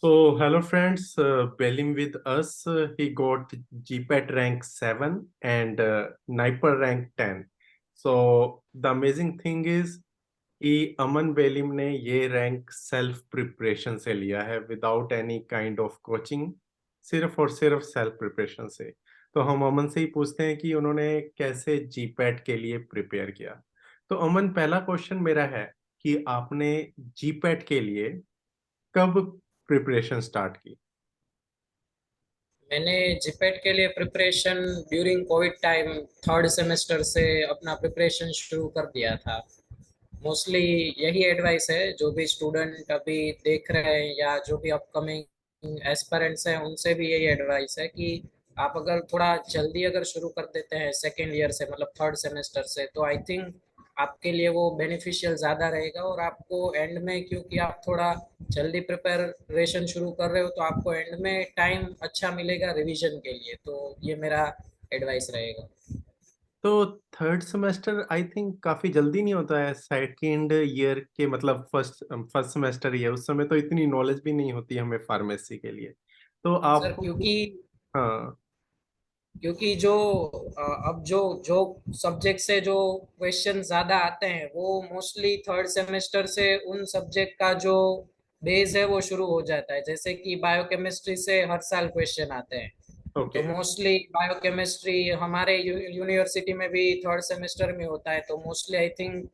Hello friends, Belim with us. He got GPAT rank 7 and NIPER rank 10. The amazing thing is कि अमन बेलिम ने ये rank self preparation से लिया है without any kind of coaching, सिर्फ और सिर्फ सेल्फ प्रिपरेशन से। तो हम अमन से ही पूछते हैं कि उन्होंने कैसे जीपैट के लिए प्रिपेयर किया। तो अमन, पहला क्वेश्चन मेरा है कि आपने जीपैट के लिए कब प्रिपरेशन स्टार्ट की? मैंने जीपेट के लिए preparation during Covid time third semester से अपना प्रिपरेशन शुरू कर दिया था। मोस्टली यही एडवाइस है जो भी स्टूडेंट अभी देख रहे हैं या जो भी अपकमिंग एस्पिरेंट्स हैं उनसे भी यही एडवाइस है कि आप अगर थोड़ा जल्दी अगर शुरू कर देते हैं सेकेंड ईयर से मतलब थर्ड सेमेस्टर से तो आई थिंक आपके लिए वो बेनिफिशियल ज़्यादा रहेगा। और आपको एंड में क्योंकि आप थोड़ा जल्दी प्रिपरेशन शुरू कर रहे हो तो आपको एंड में टाइम अच्छा मिलेगा रिवीजन के लिए। तो ये मेरा एडवाइस रहेगा। तो थर्ड सेमेस्टर आई थिंक काफी जल्दी नहीं होता है सेकेंड ईयर के, मतलब फर्स्ट फर्स्ट सेमेस्टर ही है, उस समय तो इतनी नॉलेज भी नहीं होती हमें फार्मेसी के लिए। तो सर आपको। क्योंकि हाँ। क्योंकि जो अब जो जो सब्जेक्ट से जो क्वेश्चन ज्यादा आते हैं वो मोस्टली थर्ड सेमेस्टर से उन सब्जेक्ट का जो बेस है वो शुरू हो जाता है। जैसे कि बायोकेमिस्ट्री से हर साल क्वेश्चन आते हैं। तो ओके। मोस्टली बायोकेमिस्ट्री हमारे यूनिवर्सिटी में भी थर्ड सेमेस्टर में होता है। तो mostly I think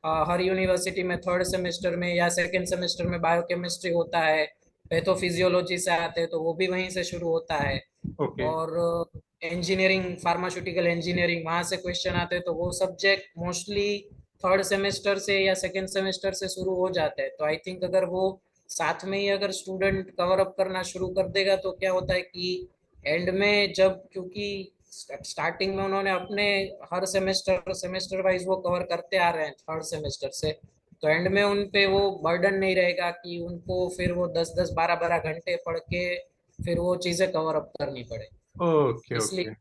her university में थर्ड सेमेस्टर में या सेकेंड सेमेस्टर में बायोकेमिस्ट्री होता है। पैथोफिजियोलॉजी से आते हैं तो वो भी वहीं से शुरू होता है। ओके। और इंजीनियरिंग फार्मास्यूटिकल इंजीनियरिंग वहां से क्वेश्चन आते हैं तो वो सब्जेक्ट मोस्टली थर्ड सेमेस्टर से या सेकेंड सेमेस्टर से शुरू हो जाते हैं। तो आई थिंक अगर वो साथ में ही अगर स्टूडेंट कवर अप करना शुरू कर देगा तो क्या होता है कि एंड में जब क्योंकि स्टार्टिंग में उन्होंने अपने हर सेमेस्टर सेमेस्टर वाइज वो कवर करते आ रहे हैं थर्ड सेमेस्टर से। तो एंड में उन पे वो बर्डन नहीं रहेगा कि उनको फिर वो 10-10 12-12 घंटे पढ़ के फिर वो चीज़ें कवर अप करनी पड़े। ओके। इसलिए ओके।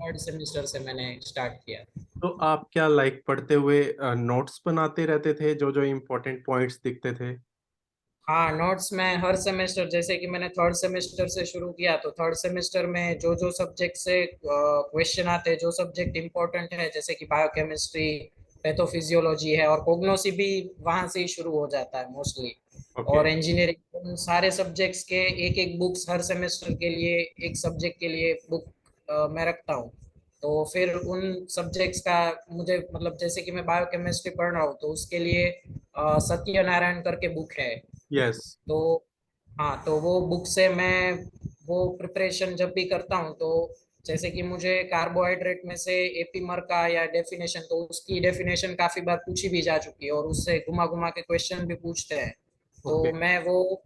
थर्ड सेमेस्टर से मैंने स्टार्ट किया। तो आप क्या लाइक पढ़ते हुए नोट्स बनाते रहते थे, जो जो इम्पोर्टेंट पॉइंट्स दिखते थे? हाँ, नोट्स में हर सेमेस्टर जैसे कि मैंने थर्ड सेमेस्टर से शुरू किया तो थर्ड सेमेस्टर में जो जो सब्जेक्ट से क्वेश्चन आते हैं जो सब्जेक्ट इंपॉर्टेंट है जैसे कि बायोकेमिस्ट्री पैथोफिजियोलॉजी है और कोग्नोसी भी वहां से ही शुरू हो जाता है मोस्टली। ओके। और इंजीनियरिंग उन सारे सब्जेक्ट्स के एक एक बुक्स हर सेमेस्टर के लिए एक सब्जेक्ट के लिए बुक मैं रखता हूँ। तो फिर उन सब्जेक्ट्स का मुझे मतलब जैसे कि मैं बायोकेमिस्ट्री पढ़ रहा हूँ तो उसके लिए सत्यनारायण करके बुक है। यस। तो हाँ, तो वो बुक से मैं वो प्रिपरेशन जब भी करता हूँ तो जैसे कि मुझे कार्बोहाइड्रेट में से एपीमर का या डेफिनेशन तो उसकी डेफिनेशन काफी बार पूछी भी जा चुकी है और उससे घुमा घुमा के क्वेश्चन भी पूछते हैं। तो ओके। मैं वो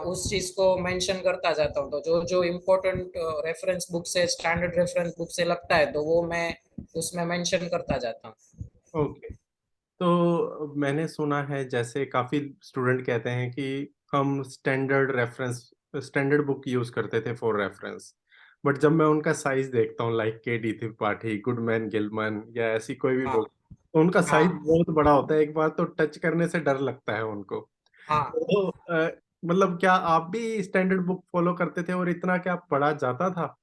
उस चीज को मेंशन करता जाता हूँ। तो जो जो इम्पोर्टेंट रेफरेंस बुक से स्टैंडर्ड रेफरेंस बुक से लगता है तो वो मैं उसमें मेंशन करता जाता हूँ। ओके। तो मैंने सुना है, जैसे काफी स्टूडेंट कहते हैं कि हम स्टैंडर्ड बुक यूज करते थे फॉर रेफरेंस, बट जब मैं उनका साइज देखता हूँ, लाइक के डी त्रिपाठी, गुडमैन गिलमन या ऐसी कोई भी हाँ बुक, तो उनका साइज हाँ बहुत बड़ा होता है, एक बार तो टच करने से डर लगता है उनको। हाँ तो मतलब क्या आप भी स्टैंडर्ड बुक फॉलो करते थे और इतना क्या पढ़ा जाता था?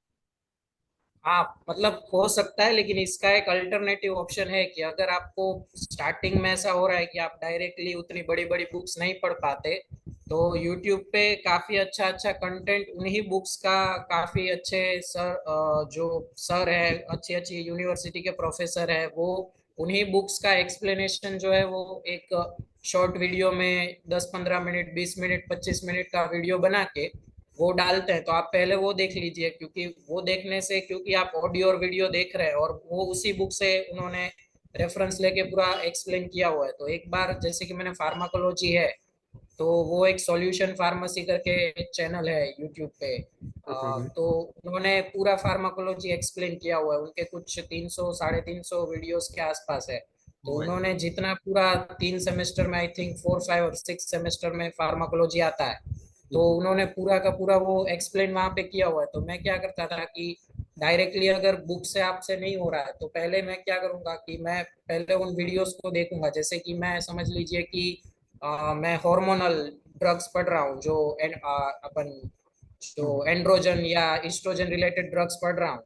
हाँ, मतलब हो सकता है लेकिन इसका एक अल्टरनेटिव ऑप्शन है कि अगर आपको स्टार्टिंग में ऐसा हो रहा है कि आप डायरेक्टली उतनी बड़ी बड़ी बुक्स नहीं पढ़ पाते तो यूट्यूब पे काफी अच्छा अच्छा कंटेंट उन्हीं बुक्स का काफी अच्छे सर जो सर है अच्छी अच्छी यूनिवर्सिटी के प्रोफेसर है वो उन्हीं बुक्स का एक्सप्लेनेशन जो है वो एक शॉर्ट वीडियो में 10-15 मिनट 20 मिनट 25 मिनट का वीडियो बना के वो डालते हैं। तो आप पहले वो देख लीजिए क्योंकि वो देखने से क्योंकि आप ऑडियो और वीडियो देख रहे हैं और वो उसी बुक से उन्होंने रेफरेंस लेके पूरा एक्सप्लेन किया हुआ है। तो एक बार जैसे कि मैंने फार्माकोलॉजी है तो वो एक सॉल्यूशन फार्मेसी करके चैनल है यूट्यूब पे। हम्म। तो उन्होंने पूरा फार्माकोलॉजी एक्सप्लेन किया हुआ है। उनके कुछ 300 350 वीडियोस के आसपास है। तो वही। उन्होंने जितना पूरा 3 सेमेस्टर में आई थिंक 4 5 और 6 सेमेस्टर में फार्माकोलॉजी आता है तो हम्म। उन्होंने पूरा का पूरा वो एक्सप्लेन वहां पे किया हुआ है। तो मैं क्या करता था कि डायरेक्टली अगर बुक से आपसे नहीं हो रहा है तो पहले मैं क्या करूंगा कि मैं पहले उन वीडियोस को देखूंगा। जैसे कि मैं समझ लीजिए कि मैं हार्मोनल ड्रग्स पढ़ रहा हूँ, जो अपन जो हम्म, एंड्रोजन या इस्ट्रोजन रिलेटेड ड्रग्स पढ़ रहा हूँ,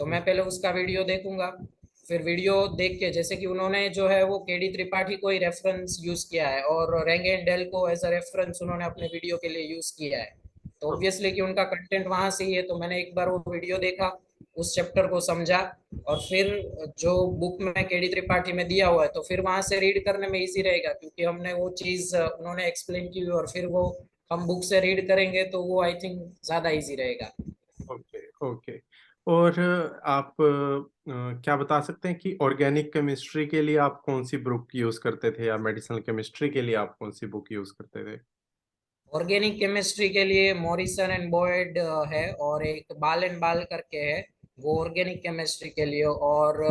तो हम्म, मैं पहले उसका वीडियो देखूंगा। फिर वीडियो देख के, जैसे कि उन्होंने जो है वो केडी त्रिपाठी को ही रेफरेंस यूज किया है और रेंगेन डेल को एज अ रेफरेंस उन्होंने अपने वीडियो के लिए यूज किया है, तो ऑब्वियसली कि उनका कंटेंट वहां से ही है। तो मैंने एक बार वो वीडियो देखा, उस चैप्टर को समझा, और फिर जो बुक में केडी त्रिपाठी में दिया हुआ है तो फिर वहां से रीड करने में इजी रहेगा, क्योंकि हमने वो चीज उन्होंने एक्सप्लेन की हुई है, और फिर वो हम बुक से रीड करेंगे तो वो आई थिंक ज्यादा इजी रहेगा। Okay okay. और आप क्या बता सकते हैं कि ऑर्गेनिक केमिस्ट्री के लिए आप कौन सी बुक यूज करते थे, या मेडिसिनल केमिस्ट्री के लिए आप कौन सी बुक यूज करते थे? ऑर्गेनिक केमिस्ट्री के लिए मॉरिसन एंड बॉयड है, और एक बाल एंड बाल करके है, वो ऑर्गेनिक केमिस्ट्री के लिए। और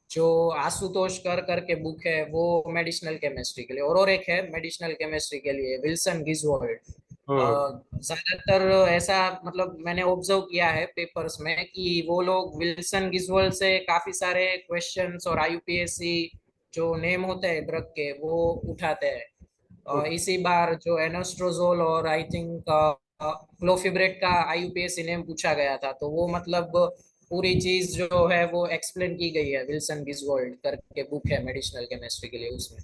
जो आशुतोष कर करके बुक है वो मेडिसिनल केमिस्ट्री के लिए, और एक है मेडिसिनल केमिस्ट्री के लिए विल्सन गिजवर्ल्ड। और ज्यादातर ऐसा मतलब मैंने ऑब्जर्व किया है पेपर्स में कि वो लोग विल्सन गिजवर्ल्ड से काफी सारे क्वेश्चंस और आईयूपीएससी जो नेम होते हैं ड्रग के वो उठाते हैं। इसी बार जो एनोस्ट्रोजोल और आई थिंक क्लोफिब्रेट का आईयूपीएससी नेम पूछा गया था, तो वो मतलब पूरी चीज जो है वो एक्सप्लेन की गई है विल्सन गिजवर्ल्ड करके बुक है मेडिसिनल केमिस्ट्री के लिए उसमें।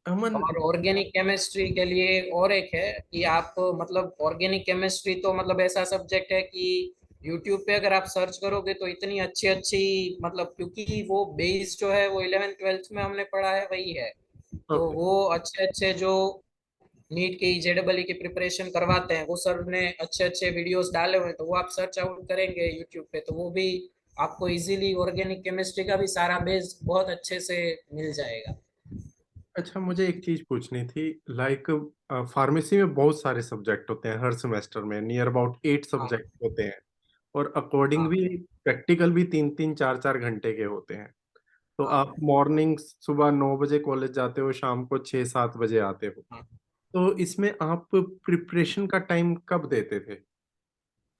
अमन। और ऑर्गेनिक केमिस्ट्री के लिए और एक है कि आप मतलब ऑर्गेनिक केमिस्ट्री तो मतलब ऐसा सब्जेक्ट है कि यूट्यूब पे अगर आप सर्च करोगे तो इतनी अच्छी अच्छी, मतलब क्योंकि वो बेस जो है वो 11th 12th में हमने पढ़ा है वही है, तो ओके। वो अच्छे अच्छे जो नीट की जेडबल की प्रिपरेशन करवाते हैं वो सर ने अच्छे अच्छे वीडियोस डाले हुए हैं, तो वो आप सर्च आउट करेंगे यूट्यूब पे तो वो भी आपको इजीली ऑर्गेनिक केमिस्ट्री का भी सारा बेस बहुत अच्छे से मिल जाएगा। अच्छा, मुझे एक चीज पूछनी थी। लाइक फार्मेसी में बहुत सारे सब्जेक्ट होते हैं, हर सेमेस्टर में नियर अबाउट 8 हाँ सब्जेक्ट होते हैं। और अकॉर्डिंग हाँ भी प्रैक्टिकल भी 3-3 4-4 घंटे के होते हैं। तो आप हाँ मॉर्निंग सुबह 9 बजे कॉलेज जाते हो, शाम को 6-7 बजे आते हो। हाँ। तो इसमें आप प्रिपरेशन का टाइम कब देते थे?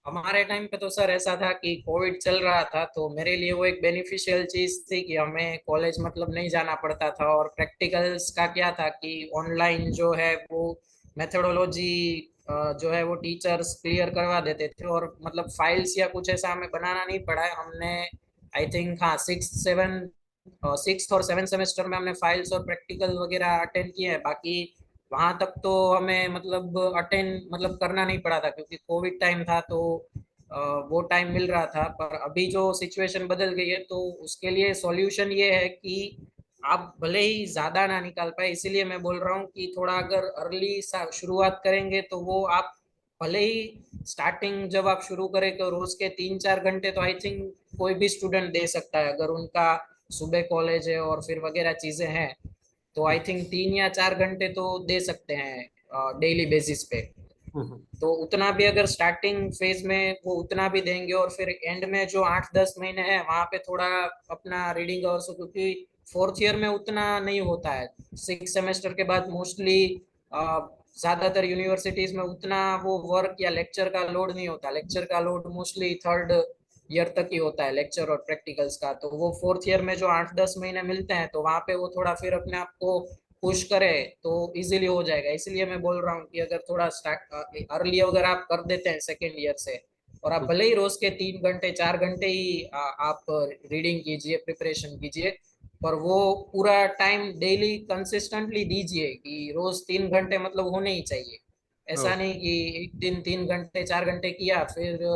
हमारे टाइम पे तो सर ऐसा था कि कोविड चल रहा था, तो मेरे लिए वो एक बेनिफिशियल चीज थी कि हमें कॉलेज मतलब नहीं जाना पड़ता था, और प्रैक्टिकल्स का क्या था कि ऑनलाइन जो है वो मेथोडोलॉजी जो है वो टीचर्स क्लियर करवा देते थे, और मतलब फाइल्स या कुछ ऐसा हमें बनाना नहीं पड़ा है। हमने आई थिंक हाँ सिक्स और सेवन सेमेस्टर में हमने फाइल्स और प्रैक्टिकल वगैरह अटेंड किए हैं, बाकी वहां तक तो हमें मतलब अटेंड मतलब करना नहीं पड़ा था, क्योंकि कोविड टाइम था तो वो टाइम मिल रहा था। पर अभी जो सिचुएशन बदल गई है तो उसके लिए सॉल्यूशन ये है कि आप भले ही ज्यादा ना निकाल पाए, इसीलिए मैं बोल रहा हूँ कि थोड़ा अगर अर्ली शुरुआत करेंगे तो वो आप भले ही स्टार्टिंग जब आप शुरू करें तो रोज के 3-4 घंटे तो आई थिंक कोई भी स्टूडेंट दे सकता है, अगर उनका सुबह कॉलेज है और फिर वगैरह चीजें हैं, तो आई थिंक 3 या 4 घंटे तो दे सकते हैं डेली बेसिस पे। हम्म, तो उतना भी अगर स्टार्टिंग फेज में वो उतना भी देंगे, और फिर एंड में जो 8-10 महीने हैं वहां पे थोड़ा अपना रीडिंग और सो, क्योंकि फोर्थ ईयर में उतना नहीं होता है, 6 सेमेस्टर के बाद मोस्टली ज्यादातर यूनिवर्सिटीज में उतना वो वर्क या लेक्चर का लोड नहीं होता। लेक्चर का लोड मोस्टली थर्ड ईयर तक ही होता है, लेक्चर और प्रैक्टिकल्स का। तो वो फोर्थ ईयर में जो 8-10 महीने मिलते हैं तो वहां पे वो थोड़ा फिर अपने आप को पुश करे तो इजीली हो जाएगा। इसलिए मैं बोल रहा हूँ कि अगर थोड़ा स्टार्ट अर्ली अगर आप कर देते हैं सेकेंड ईयर से, और आप भले ही रोज के 3 घंटे 4 घंटे ही आप रीडिंग कीजिए प्रिपरेशन कीजिए, पर वो पूरा टाइम डेली कंसिस्टेंटली दीजिए कि रोज 3 घंटे मतलब होने ही चाहिए। ऐसा ओके नहीं कि एक दिन 3 घंटे 4 घंटे किया फिर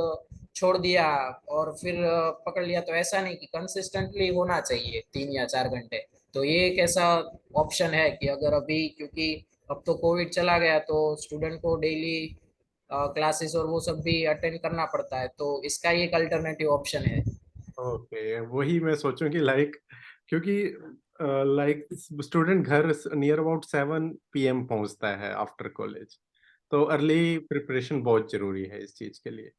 छोड़ दिया और फिर पकड़ लिया, तो ऐसा नहीं कि कंसिस्टेंटली होना चाहिए 3 या 4 घंटे। तो ये एक ऐसा ऑप्शन है कि अगर अभी, क्योंकि अब तो कोविड चला गया तो स्टूडेंट को डेली क्लासेस और वो सब भी अटेंड करना पड़ता है, तो इसका ही एक अल्टरनेटिव ऑप्शन है। ओके, वही मैं सोचूं कि लाइक, क्योंकि लाइक स्टूडेंट घर नियर अबाउट 7 PM पहुंचता है आफ्टर कॉलेज। तो अर्ली प्रिपरेशन बहुत जरूरी है इस चीज के लिए।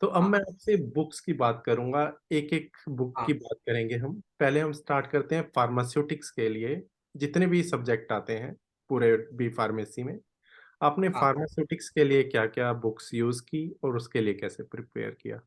तो अब मैं हाँ आपसे बुक्स की बात करूंगा। एक एक बुक की हाँ बात करेंगे हम। पहले हम स्टार्ट करते हैं फार्मास्यूटिक्स के लिए। जितने भी सब्जेक्ट आते हैं पूरे बी फार्मेसी में, आपने हाँ। फार्मास्यूटिक्स के लिए क्या क्या बुक्स यूज की और उसके लिए कैसे प्रिपेयर किया?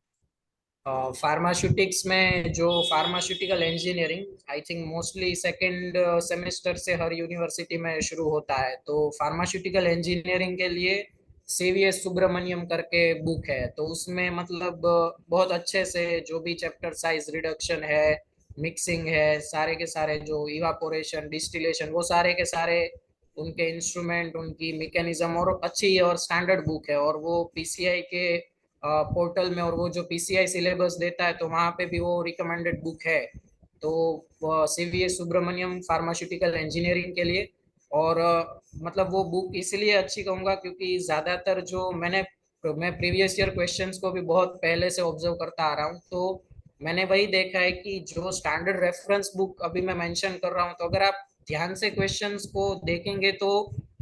फार्मास्यूटिक्स में जो pharmaceutical engineering I think mostly second semester से हर यूनिवर्सिटी में शुरू होता है। तो फार्मास्यूटिकल इंजीनियरिंग के लिए सीवीएस सुब्रमण्यम करके बुक है। तो उसमें मतलब बहुत अच्छे से जो भी चैप्टर साइज रिडक्शन है, मिक्सिंग है, सारे के सारे जो इवापोरेशन डिस्टिलेशन वो सारे के सारे उनके इंस्ट्रूमेंट उनकी मैकेनिज्म और अच्छी और स्टैंडर्ड बुक है। और वो पीसीआई के पोर्टल में और वो जो पीसीआई सिलेबस देता है तो वहाँ पे भी वो रिकमेंडेड बुक है। तो सीवीएस सुब्रमण्यम फार्मास्यूटिकल इंजीनियरिंग के लिए। और मतलब वो बुक इसलिए अच्छी कहूँगा क्योंकि ज़्यादातर जो मैं प्रीवियस ईयर क्वेश्चंस को भी बहुत पहले से ऑब्जर्व करता आ रहा हूँ। तो मैंने वही देखा है कि जो स्टैंडर्ड रेफरेंस बुक अभी मैं मेंशन कर रहा हूँ, तो अगर आप ध्यान से क्वेश्चंस को देखेंगे तो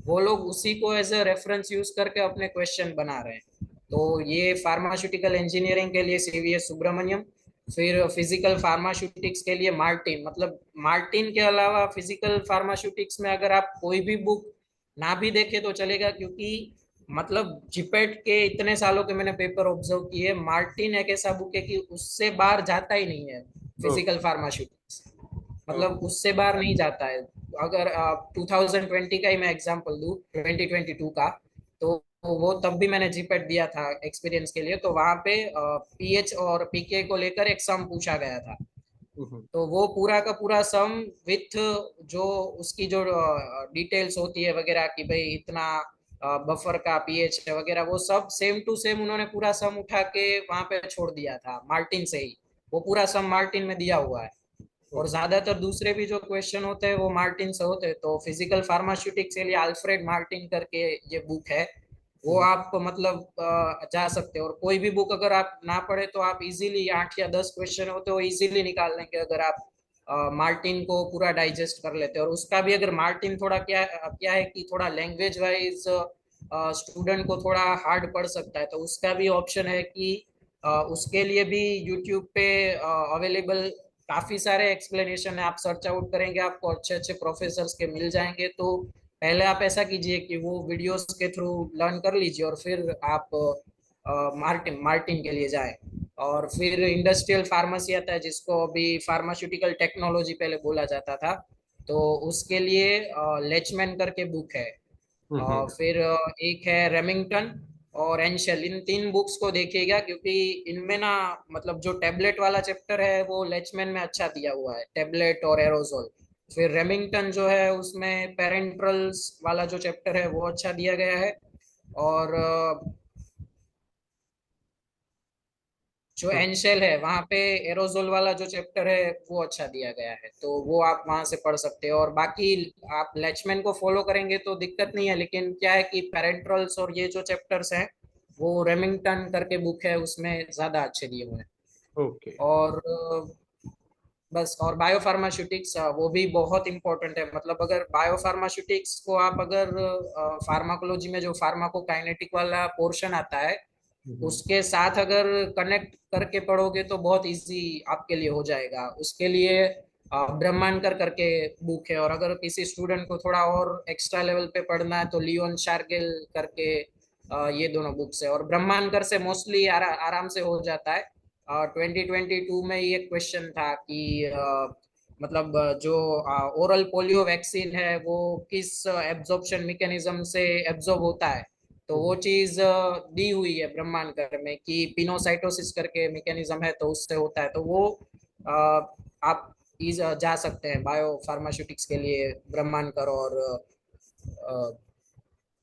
वो लोग उसी को एज अ रेफरेंस यूज करके अपने क्वेश्चन बना रहे हैं। तो ये फार्मास्यूटिकल इंजीनियरिंग के लिए सीवीएस सुब्रमण्यम। फिर फिजिकल फार्मास्यूटिक्स के लिए मार्टिन। मतलब मार्टिन के अलावा फिजिकल फार्मास्यूटिक्स में अगर आप कोई भी बुक ना भी देखे तो चलेगा, क्योंकि मतलब जिपेट के इतने सालों के मैंने पेपर ऑब्जर्व किए, मार्टिन एक ऐसा बुक है कि उससे बाहर जाता ही नहीं है फिजिकल ओके। फार्मास्यूटिक्स। मतलब उससे बाहर नहीं जाता है। अगर 2020 का ही मैं एग्जांपल दूं, 2022 का, तो वो तब भी मैंने जीपेट दिया था एक्सपीरियंस के लिए। तो वहां पे पीएच और पीके को लेकर एक सम पूछा गया था। हम्म। तो वो पूरा का पूरा सम विथ जो उसकी जो डिटेल्स होती है वगैरह कि भाई इतना बफर का पीएच है वगैरह, वो सब सेम टू सेम उन्होंने पूरा सम उठा के वहां पे छोड़ दिया था मार्टिन से ही। वो पूरा सम मार्टिन में दिया हुआ है। और ओके। ज्यादातर दूसरे भी जो क्वेश्चन होते हैं वो मार्टिन से होते हैं। तो फिजिकल फार्मास्यूटिक्स के लिए अल्फ्रेड मार्टिन करके ये बुक है। वो हम्म। आप मतलब जा सकते हो। और कोई भी बुक अगर आप ना पढ़े तो आप इजीली 8 या 10 क्वेश्चन होते हो इजीली निकाल लेंगे, अगर आप मार्टिन को पूरा डाइजेस्ट कर लेते हैं। और उसका भी अगर मार्टिन थोड़ा क्या क्या है कि थोड़ा लैंग्वेज वाइज स्टूडेंट को थोड़ा हार्ड पड़ सकता है, तो उसका भी ऑप्शन है कि उसके लिए भी यूट्यूब पे अवेलेबल काफी सारे एक्सप्लेनेशन है। आप सर्च आउट करेंगे आपको अच्छे अच्छे प्रोफेसर्स के मिल जाएंगे। तो पहले आप ऐसा कीजिए कि वो वीडियोस के थ्रू लर्न कर लीजिए और फिर आप मार्टिन मार्टिन के लिए जाएं। और फिर इंडस्ट्रियल फार्मेसी आता है जिसको अभी फार्मास्यूटिकल टेक्नोलॉजी पहले बोला जाता था। तो उसके लिए लेचमैन करके बुक है। हम्म। फिर एक है रेमिंगटन और एंशल। इन 3 बुक्स को देखिएगा क्योंकि इनमें ना मतलब जो टेबलेट वाला चैप्टर है वो लेचमैन में अच्छा दिया हुआ है, टेबलेट और एरोजोल। फिर रेमिंगटन जो है उसमें पेरेंट्रल्स वाला जो चैप्टर है वो अच्छा दिया गया है। और जो हम्म। एनशेल है वहाँ पे एरोजोल वाला जो चैप्टर है वो अच्छा दिया गया है। तो वो आप वहां से पढ़ सकते हो। और बाकी आप लेचमैन को फॉलो करेंगे तो दिक्कत नहीं है, लेकिन क्या है कि पेरेंट्रल्स और ये जो चैप्टर्स हैं वो रेमिंगटन करके बुक है उसमें ज्यादा अच्छे दिए हुए हैं। ओके। और बस। और बायोफार्मास्यूटिक्स वो भी बहुत इंपॉर्टेंट है। मतलब अगर बायोफार्मास्यूटिक्स को आप अगर फार्माकोलॉजी में जो फार्माकोकाइनेटिक वाला पोर्शन आता है हम्म। उसके साथ अगर कनेक्ट करके पढ़ोगे तो बहुत इजी आपके लिए हो जाएगा। उसके लिए ब्रह्मांकर करके बुक है। और अगर किसी स्टूडेंट को थोड़ा और एक्स्ट्रा लेवल पे पढ़ना है तो लियोन शार्गिल करके ये दोनों बुक्स है। और ब्रह्मांकर से मोस्टली आराम से हो जाता है। 2022 में ही एक क्वेश्चन था कि मतलब जो ओरल पोलियो वैक्सीन है वो किस एब्जॉर्प्शन मैकेनिज्म से एब्जॉर्ब होता है। तो वो हम्म। चीज दी हुई है ब्रह्मांकर में कि पिनोसाइटोसिस करके मैकेनिज्म है तो उससे होता है। तो वो अ, आप जा सकते हैं बायो फार्मास्यूटिक्स के लिए ब्रह्मांकर और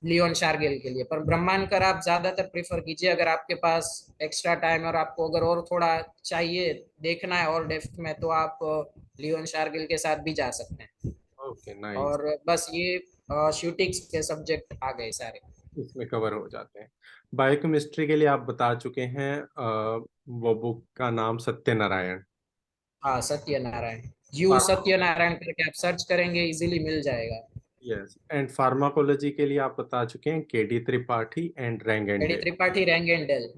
लियोन शार्गिल के लिए। पर ब्रह्मांकर आप ज्यादातर प्रेफर कीजिए अगर आपके पास एक्स्ट्रा टाइम और आपको अगर और थोड़ा चाहिए देखना है और डेप्थ में, तो आप लियोन शार्गिल के साथ भी जा सकते हैं। Okay, nice. और बस ये शूटिंग्स के सब्जेक्ट आ गए सारे। इसमें कवर हो जाते हैं। बायोकेमिस्ट्री के लिए आप बता चुके हैं, वो बुक का नाम सत्यनारायण। हाँ, सत्यनारायण। यू फार्मा सत्यनारायण करके आप सर्च करेंगे इजीली मिल जाएगा। यस, एंड फार्माकोलॉजी के लिए आप बता चुके हैं केडी त्रिपाठी एंड एडी रैंगेंडे। त्रिपाठी, रैंगेंडल।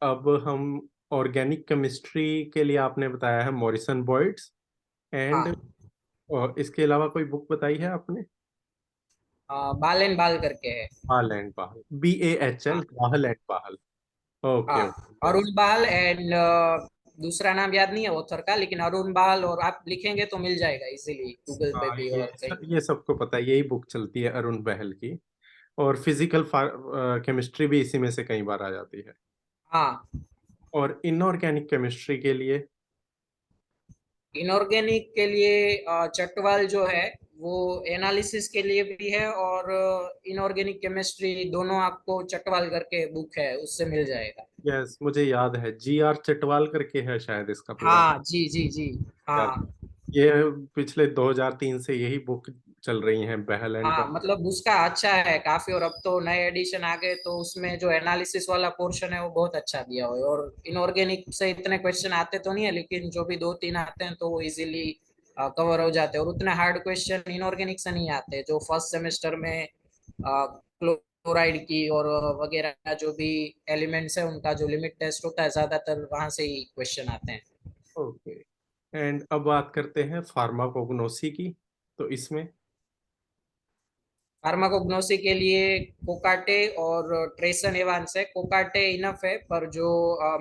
अब हम ऑर्गेनिक केमिस्ट्री के लिए आपने बताया है मॉरिसन बॉयड्स, एंड हाँ, इसके अलावा कोई बुक बताई है आपने? बाल एंड बाल करके है। बाल एंड बाहल, BAHL, हाँ, बाहल एंड बाहल। ओके हाँ, ओके। अरुण बाल एंड दूसरा नाम याद नहीं है ऑथर का, लेकिन अरुण बाल, और आप लिखेंगे तो मिल जाएगा इजीली गूगल पे हाँ भी ये और कहीं भी। ये सबको पता है, यही बुक चलती है अरुण बहल की। और फिजिकल केमिस्ट्री भी इसी में से कई बार आ जाती है। हाँ, और इनऑर्गेनिक केमिस्ट्री के लिए? इनऑर्गेनिक के लिए चटवाल जो है वो एनालिसिस के लिए भी है, और इनऑर्गेनिक केमिस्ट्री दोनों आपको चटवाल करके बुक है उससे मिल जाएगा। यस, मुझे याद है, GR चटवाल करके है शायद इसका पूरा हाँ जी जी जी। याद। हाँ ये पिछले 2003 से यही बुक चल रही है, बहल एंड हाँ, बहल। मतलब उसका अच्छा है काफी, और अब तो नए एडिशन आ गए तो उसमें जो एनालिसिस वाला पोर्शन है वो बहुत अच्छा दिया हुआ है। और इनऑर्गेनिक से इतने क्वेश्चन आते तो नहीं है, लेकिन जो भी दो तीन आते हैं तो वो इजीली कवर हो जाते हैं, और उतने हार्ड क्वेश्चन इनऑर्गेनिक से नहीं आते जो फर्स्ट सेमेस्टर में क्लोराइड की और वगैरह जो भी एलिमेंट्स है उनका जो लिमिट टेस्ट होता है, ज्यादातर वहां से ही क्वेश्चन आते हैं। ओके। एंड अब बात करते हैं फार्माकोग्नोसी की। तो इसमें फार्माकोग्नोसी के लिए कोकाटे और ट्रेसन एवांस है। कोकाटे इनफ है, पर जो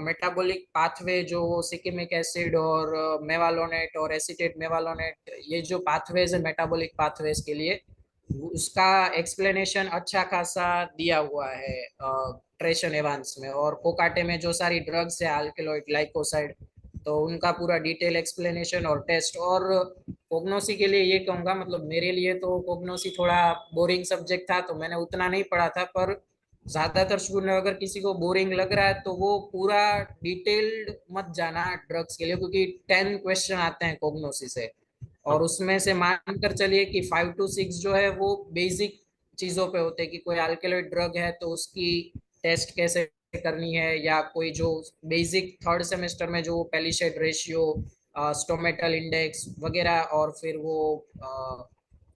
मेटाबॉलिक पाथवे जो सिकिमिक एसिड और मेवालोनेट और एसीटेट मेवालोनेट, ये जो पाथवेज है मेटाबॉलिक पाथवेज के लिए, उसका एक्सप्लेनेशन अच्छा खासा दिया हुआ है ट्रेसन एवांस में। और कोकाटे में जो सारी ड्रग्स है अल्केलॉइड ग्लाइकोसाइड, तो उनका पूरा डिटेल एक्सप्लेनेशन और टेस्ट। और कोग्नोसी के लिए ये कहूंगा, मतलब मेरे लिए तो कोग्नोसी थोड़ा बोरिंग सब्जेक्ट था तो मैंने उतना नहीं पढ़ा था, पर ज्यादातर स्टूडेंट अगर किसी को बोरिंग लग रहा है तो वो पूरा डिटेल्ड मत जाना ड्रग्स के लिए, क्योंकि 10 क्वेश्चन आते हैं कोग्नोसी से। और उसमें से मान कर चलिए कि 5 to 6 जो है वो बेसिक चीजों पे होते हैं, कि कोई अल्केलॉइड ड्रग है तो उसकी टेस्ट कैसे करनी है, या कोई जो बेसिक थर्ड सेमेस्टर में जो पेलिशेड रेशियो, स्टोमेटल इंडेक्स वगैरह, और फिर वो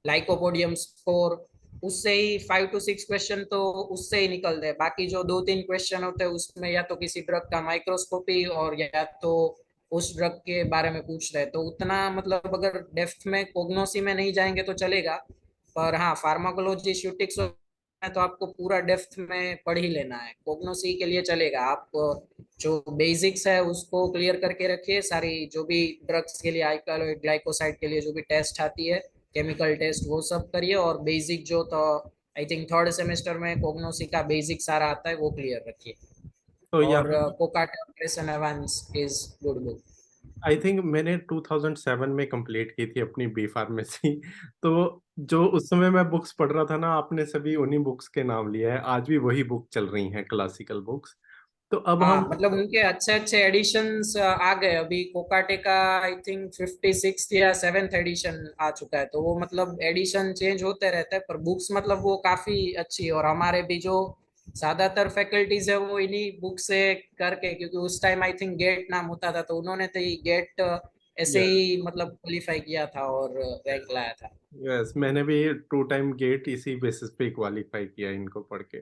लाइकोपोडियम स्कोर, उससे ही 5 to 6 क्वेश्चन तो उससे ही निकल दे। बाकी जो दो तीन क्वेश्चन होते हैं उसमें या तो किसी ड्रग का माइक्रोस्कोपी और या तो उस ड्रग के बारे में पूछ रहे, तो उतना मतलब अगर डेप्थ में कोग्नोसी में नहीं जाएंगे तो चलेगा। पर हाँ, फार्माकोलॉजी शूटिक्स में तो आपको पूरा डेप्थ में पढ़ ही लेना है। कोग्नोसी के लिए चलेगा, आप जो बेसिक्स है उसको क्लियर करके रखिए, सारी जो भी ड्रग्स के लिए अल्कालॉइड ग्लाइकोसाइड के लिए जो भी टेस्ट आती है, केमिकल टेस्ट, वो सब करिए। और बेसिक जो तो आई थिंक थर्ड सेमेस्टर में कोग्नोसी का बेसिक सारा आता है वो क्लियर रखिए। तो और यहाँ कोकाटा एवांस is good book. I think मैंने 2007 में कंप्लीट की थी अपनी बी फार्मेसी। तो जो उस समय मैं बुक्स पढ़ रहा था ना, आपने सभी उन्हीं बुक्स के नाम लिए हैं, आज भी वही बुक चल रही हैं, क्लासिकल बुक्स। तो अब हाँ, हम मतलब उनके अच्छे अच्छे एडिशंस आ गए अभी। कोकाटे का आई थिंक 56th या 7th एडिशन आ चुका है, तो वो मतलब एडिशन चेंज होते रहते हैं, पर बुक्स मतलब वो काफी अच्छी है। और हमारे भी जो ज्यादातर फैकल्टीज है वो इन्हीं बुक से करके, क्योंकि उस टाइम आई थिंक गेट नाम होता था, तो उन्होंने तो ये गेट ऐसे ही मतलब क्वालिफाई किया था और रैंक लाया था। यस, मैंने भी 2 टाइम गेट इसी बेसिस पे क्वालिफाई किया इनको पढ़ के।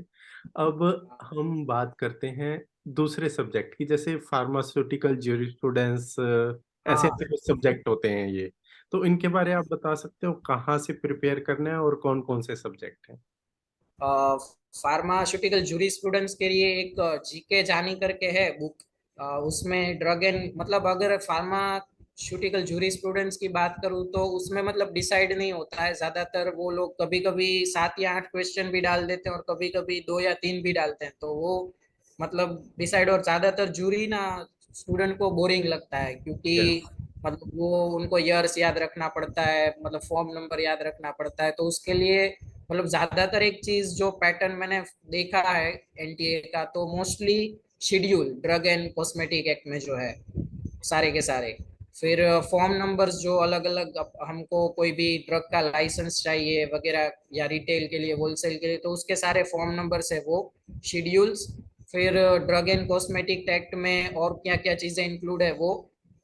अब हम बात करते हैं दूसरे सब्जेक्ट की, जैसे फार्मास्यूटिकल ज्यूरिस्प्रूडेंस, ऐसे हाँ, ऐसे कुछ सब्जेक्ट होते हैं ये। तो इनके बारे में आप बता सकते हो कहाँ से प्रिपेयर करना है और कौन कौन से सब्जेक्ट हैं? फार्मास्यूटिकल जूरिस्प्रूडेंस के लिए एक जीके जानी करके है बुक। उसमें ड्रग एंड मतलब अगर फार्मास्यूटिकल जूरिस्प्रूडेंस की बात करूँ तो उसमें मतलब डिसाइड नहीं होता है ज्यादातर। वो लोग कभी कभी 7 या 8 क्वेश्चन भी डाल देते हैं और कभी कभी 2 या 3 भी डालते हैं, तो वो मतलब डिसाइड। और ज्यादातर जूरी ना स्टूडेंट को बोरिंग लगता है, क्योंकि यस। मतलब वो उनको ईयर्स याद रखना पड़ता है, मतलब फॉर्म नंबर याद रखना पड़ता है, तो उसके लिए मतलब ज्यादातर एक चीज जो पैटर्न मैंने देखा है एनटीए का, तो mostly schedule drug and cosmetic act में जो है सारे के सारे, फिर फॉर्म नंबर्स जो अलग अलग हमको कोई भी ड्रग का लाइसेंस चाहिए वगैरह, या रिटेल के लिए होलसेल के लिए, तो उसके सारे फॉर्म नंबर्स है वो शेड्यूल्स। फिर ड्रग एंड कॉस्मेटिक एक्ट में और क्या क्या चीजें इंक्लूड है वो,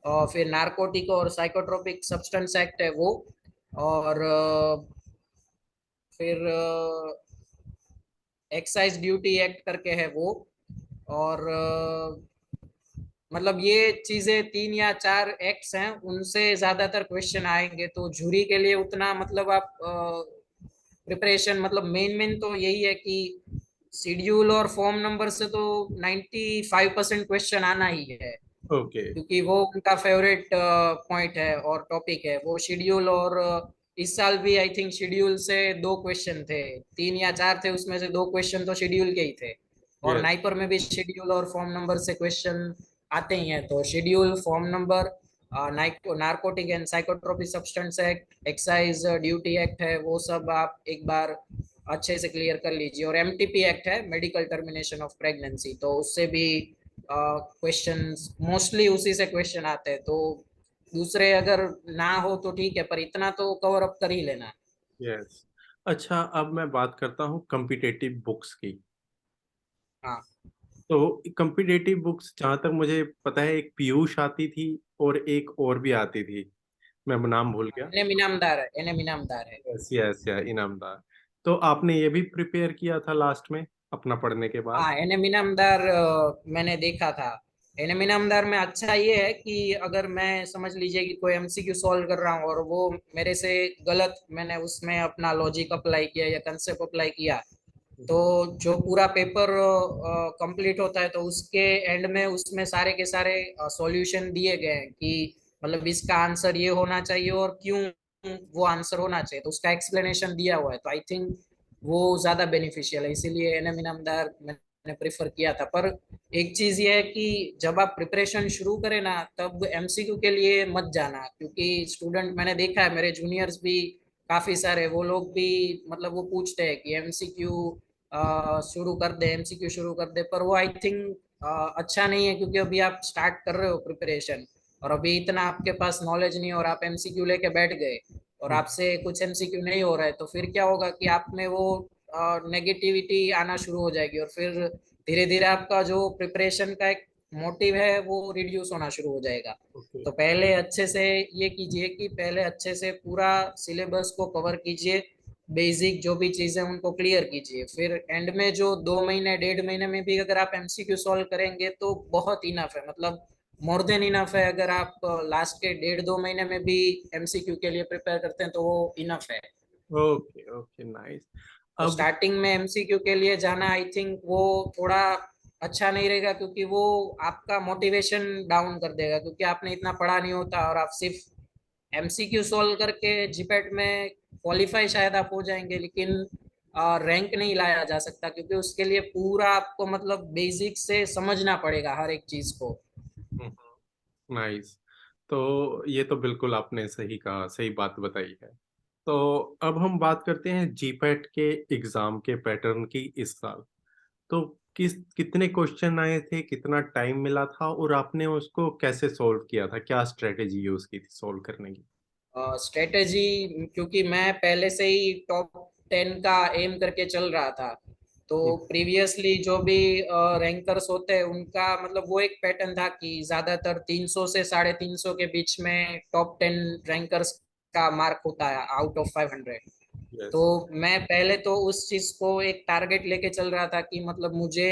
और फिर नार्कोटिक और साइकोट्रोपिक सब्सटेंस एक्ट है वो, और फिर एक्साइज ड्यूटी एक्ट करके है वो। और मतलब ये चीजें 3 या 4 एक्ट्स हैं, उनसे ज्यादातर क्वेश्चन आएंगे। तो जूरी के लिए उतना मतलब आप प्रिपरेशन मतलब मेन मेन तो यही है कि शेड्यूल और फॉर्म नंबर से तो 95% क्वेश्चन आना ही है, ओके। क्योंकि वो उनका फेवरेट पॉइंट है और टॉपिक है वो शेड्यूल। और इस साल भी आई थिंक शेड्यूल से 2 क्वेश्चन थे, 3 या 4 थे, उसमें से 2 क्वेश्चन तो शेड्यूल के ही थे। और यस। नाइपर में भी शेड्यूल और फॉर्म नंबर से क्वेश्चन आते ही हैं। तो schedule, form number, narcotic and psychotropic substance act, excise duty act है, वो सब आप एक बार अच्छे से क्लियर कर लीजिए। और एमटीपी एक्ट है, मेडिकल टर्मिनेशन ऑफ प्रेगनेंसी, तो उससे भी क्वेश्चंस मोस्टली उसी से क्वेश्चन आते हैं। तो दूसरे अगर ना हो तो ठीक है, पर इतना तो कवर अप कर ही लेना। यस। अच्छा, अब मैं बात करता हूँ कॉम्पिटिटिव बुक्स की। हाँ, तो कॉम्पिटिटिव बुक्स जहाँ तक मुझे पता है, एक पीयूष आती थी और एक और भी आती थी, मैं नाम भूल गया। एनएम इनामदार है, एनएम इनामदार है। यस यस या इनामदार। तो आपने ये भी प्रिपेयर किया था लास्ट में अपना पढ़ने के बाद? हाँ, एनएम इनामदार मैंने देखा था। एनएम इनामदार में अच्छा ये है कि अगर मैं समझ लीजिए कि कोई एमसीक्यू सॉल्व कर रहा हूँ और वो मेरे से गलत, मैंने उसमें अपना लॉजिक अप्लाई किया या कंसेप्ट अप्लाई किया, तो जो पूरा पेपर कंप्लीट होता है तो उसके एंड में उसमें सारे के सारे सॉल्यूशन दिए गए हैं कि मतलब इसका आंसर ये होना चाहिए और क्यों वो आंसर होना चाहिए, तो उसका एक्सप्लेनेशन दिया हुआ है। तो आई थिंक वो ज्यादा बेनिफिशियल है, इसीलिए एनएम इनामदार मैंने प्रेफर किया था। पर एक चीज ये है कि जब आप प्रिपरेशन शुरू करें ना, तब एमसीक्यू के लिए मत जाना, क्योंकि स्टूडेंट मैंने देखा है, मेरे जूनियर्स भी काफी सारे, वो लोग भी मतलब वो पूछते हैं कि एमसीक्यू शुरू कर दे, एमसीक्यू शुरू कर दे। पर वो आई थिंक अच्छा नहीं है, क्योंकि अभी आप स्टार्ट कर रहे हो प्रिपरेशन और अभी इतना आपके पास नॉलेज नहीं है, और आप एमसीक्यू लेके बैठ गए और आपसे कुछ एमसीक्यू नहीं हो रहा है, तो फिर क्या होगा कि आप में वो नेगेटिविटी आना शुरू हो जाएगी, और फिर धीरे धीरे आपका जो प्रिपरेशन का एक मोटिव है वो रिड्यूस होना शुरू हो जाएगा। ओके। तो पहले अच्छे से ये कीजिए कि पहले अच्छे से पूरा सिलेबस को कवर कीजिए, बेसिक जो भी चीजें उनको क्लियर कीजिए, फिर एंड में जो 2 महीने 1.5 महीने में भी अगर आप एमसीक्यू सॉल्व करेंगे तो बहुत इनफ है, मतलब मोर देन इनफ है। अगर आप लास्ट के 1.5-2 महीने में भी एमसीक्यू के लिए प्रिपेयर करते हैं तो वो इनफ है। Okay okay nice. तो अब स्टार्टिंग में एमसीक्यू के लिए जाना आई थिंक वो थोड़ा अच्छा नहीं रहेगा, क्योंकि वो आपका मोटिवेशन डाउन कर देगा, क्योंकि आपने इतना पढ़ा नहीं होता और आप सिर्फ एमसीक्यू सॉल्व करके जीपैट में क्वालिफाई शायद आप हो जाएंगे, लेकिन रैंक नहीं लाया जा सकता, क्योंकि उसके लिए पूरा आपको मतलब बेसिक से समझना पड़ेगा हर एक चीज को। नाइस। तो ये तो बिल्कुल आपने सही कहा, सही बात बताई है। तो अब हम बात करते हैं जीपैट के एग्जाम के पैटर्न की इस साल। तो कितने क्वेश्चन आए थे, कितना टाइम मिला था और आपने उसको कैसे सॉल्व किया था, क्या स्ट्रेटेजी यूज की थी सॉल्व करने की? स्ट्रेटेजी, क्योंकि मैं पहले से ही टॉप 10 का एम करके चल रहा था, तो प्रीवियसली जो भी रैंकर्स होते हैं उनका मतलब वो एक पैटर्न था कि ज्यादातर 300 से 350 के बीच में टॉप 10 रैंकर्स का मार्क होता है आउट ऑफ 500। तो यस। मैं पहले तो उस चीज को एक टारगेट लेके चल रहा था कि मतलब मुझे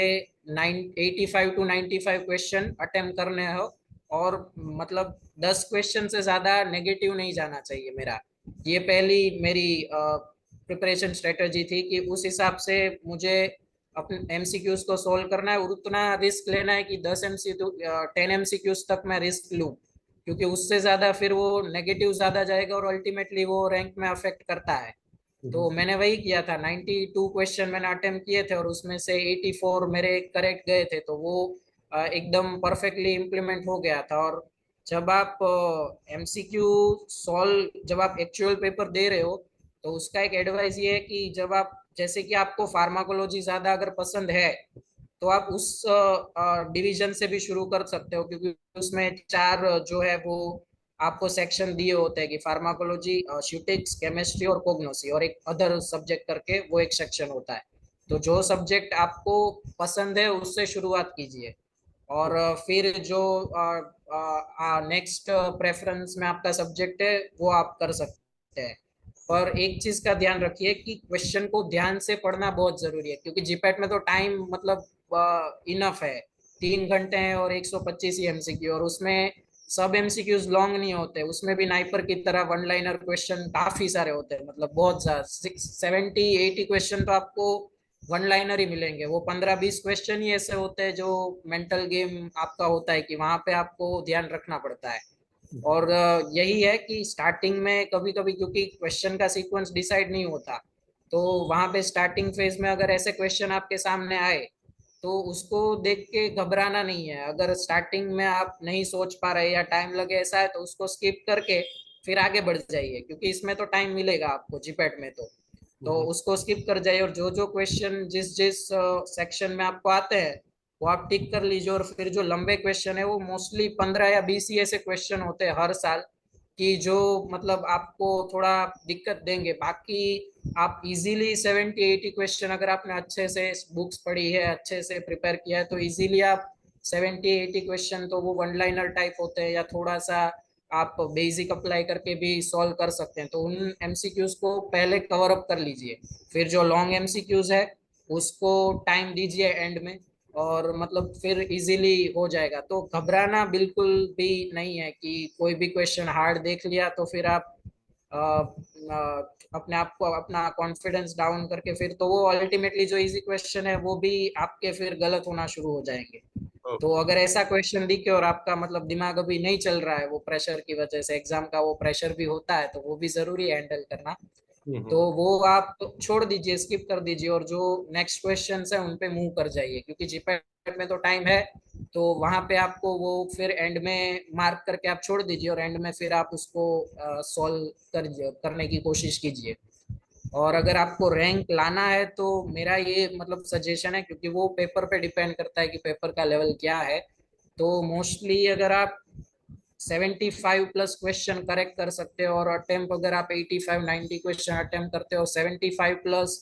85 to 95 क्वेश्चन अटेम्प्ट करने हो, और मतलब 10 क्वेश्चन से ज्यादा नेगेटिव नहीं जाना चाहिए मेरा। ये पहली मेरी प्रिपरेशन स्ट्रेटजी थी कि उस हिसाब से मुझे अपने एमसीक्यूज को सोल्व करना है, और उतना रिस्क लेना है कि 10 एमसीक्यू 10 एमसीक्यूज तक मैं रिस्क लूं, क्योंकि उससे ज्यादा फिर वो नेगेटिव ज्यादा जाएगा और अल्टीमेटली वो रैंक में अफेक्ट करता है। तो मैंने वही किया था, 92 क्वेश्चन मैंने अटेम्प्ट किए थे और उसमें से 84 मेरे करेक्ट गए थे, तो वो एकदम परफेक्टली इम्प्लीमेंट हो गया था। और जब आप एमसीक्यू सॉल्व, जब आप एक्चुअल पेपर दे रहे हो, तो उसका एक एडवाइस ये है कि जब आप, जैसे कि आपको फार्माकोलॉजी ज्यादा अगर पसंद है, तो आप उस डिवीजन से भी शुरू कर सकते हो, क्योंकि उसमें 4 जो है वो आपको सेक्शन दिए होते हैं कि फार्माकोलॉजी, श्यूटिक्स, केमिस्ट्री और कोग्नोसी, और एक अदर सब्जेक्ट करके वो एक सेक्शन होता है। तो जो सब्जेक्ट आपको पसंद है उससे शुरुआत कीजिए, और फिर जो नेक्स्ट प्रेफरेंस में आपका सब्जेक्ट है वो आप कर सकते हैं। पर एक चीज का ध्यान रखिए कि क्वेश्चन को ध्यान से पढ़ना बहुत जरूरी है, क्योंकि जीपैट में तो टाइम मतलब इनफ है, 3 घंटे हैं और 125 ही एमसीक्यू, और उसमें सब एमसीक्यूज लॉन्ग नहीं होते, उसमें भी नाइपर की तरह वन लाइनर क्वेश्चन काफी सारे होते हैं, मतलब बहुत ज्यादा 70-80 क्वेश्चन तो आपको वन लाइनर ही मिलेंगे। वो 15-20 क्वेश्चन ही ऐसे होते हैं जो मेंटल गेम आपका होता है कि वहां पे आपको ध्यान रखना पड़ता है। और यही है कि स्टार्टिंग में कभी कभी क्योंकि क्वेश्चन का सीक्वेंस डिसाइड नहीं होता, तो वहां पे स्टार्टिंग फेज में अगर ऐसे क्वेश्चन आपके सामने आए तो उसको देख के घबराना नहीं है। अगर स्टार्टिंग में आप नहीं सोच पा रहे या टाइम लगे ऐसा है तो उसको स्किप करके फिर आगे बढ़ जाइए, क्योंकि इसमें तो टाइम मिलेगा आपको जीपैट में। तो उसको स्किप कर जाइए और जो जो क्वेश्चन जिस जिस सेक्शन में आपको आते हैं वो आप टिक कर लीजिए। और फिर जो लंबे क्वेश्चन है वो मोस्टली 15 या 20 ही ऐसे क्वेश्चन होते हैं हर साल कि जो मतलब आपको थोड़ा दिक्कत देंगे। बाकी आप इजीली 70-80 क्वेश्चन, अगर आपने अच्छे से बुक्स पढ़ी है, अच्छे से प्रिपेयर किया है, तो इजीली आप 70-80 क्वेश्चन तो वो वन लाइनर टाइप होते हैं या थोड़ा सा आप बेसिक अप्लाई करके भी सॉल्व कर सकते हैं। तो उन एमसीक्यूज को पहले कवर अप कर लीजिए, फिर जो लॉन्ग एमसीक्यूज है उसको टाइम दीजिए एंड में, और मतलब फिर इजीली हो जाएगा। तो घबराना बिल्कुल भी नहीं है कि कोई भी क्वेश्चन हार्ड देख लिया तो फिर आप अपने आप को अपना कॉन्फिडेंस डाउन करके फिर तो वो अल्टीमेटली जो इजी क्वेश्चन है वो भी आपके फिर गलत होना शुरू हो जाएंगे। तो अगर ऐसा क्वेश्चन दिखे और आपका मतलब दिमाग अभी नहीं चल रहा है, वो प्रेशर की वजह से, एग्जाम का वो प्रेशर भी होता है तो वो भी जरूरी है हैंडल करना, तो वो आप छोड़ दीजिए, स्किप कर दीजिए और जो नेक्स्ट क्वेश्चन है उन पे मूव कर जाइए, क्योंकि जीपैट में तो टाइम है। तो वहां पे आपको वो फिर एंड में मार्क करके आप छोड़ दीजिए और एंड में फिर आप उसको सॉल्व करने की कोशिश कीजिए। और अगर आपको रैंक लाना है तो मेरा ये मतलब सजेशन है, क्योंकि वो पेपर पे डिपेंड करता है कि पेपर का लेवल क्या है। तो मोस्टली अगर आप 75+ क्वेश्चन करेक्ट कर सकते हो और अटेम्प्ट अगर आप 85-90 क्वेश्चन अटेम्प्ट करते हो, 75+